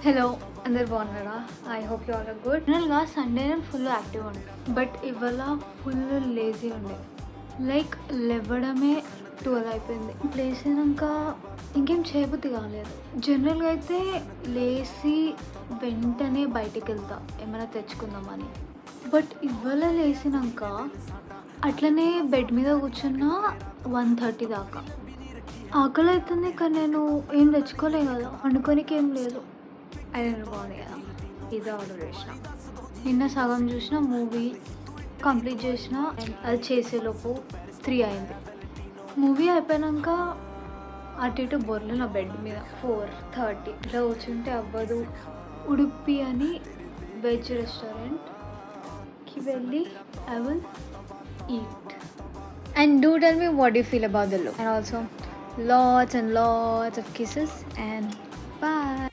Hello, అందరు బాగున్నారా? I hope you all are good. జనరల్గా సండే నేను ఫుల్ యాక్టివ్ ఉండే, బట్ ఇవాళ ఫుల్ లేజీ ఉండే. లైక్ లేవడమే 12 అయిపోయింది. లేచినాక ఇంకేం చేయబుద్ధి కాలేదు. జనరల్గా అయితే లేచి వెంటనే బయటికి వెళ్తా ఏమైనా తెచ్చుకుందామని. బట్ ఇవాళ లేచినాక అట్లనే బెడ్ మీద కూర్చున్నా 1:30 దాకా. ఆకలి అవుతుంది కానీ నేను ఏం తెచ్చుకోలే కదా, వండుకోనికి ఏం లేదు. అది బాగుంది కదా, పిజ్జా ఆర్డర్ చేసిన. నిన్న సగం చూసిన మూవీ కంప్లీట్ చేసిన, అది చేసేలోపు 3 అయింది. మూవీ అయిపోయాక అటు ఇటు బొర్లు నా బెడ్ మీద 4:30 ఇట్లా కూర్చుంటే అవ్వదు. ఉడుపి అని వెజ్ రెస్టారెంట్కి వెళ్ళి I will eat. And do tell me what you feel about the look. And also lots and lots of kisses and bye.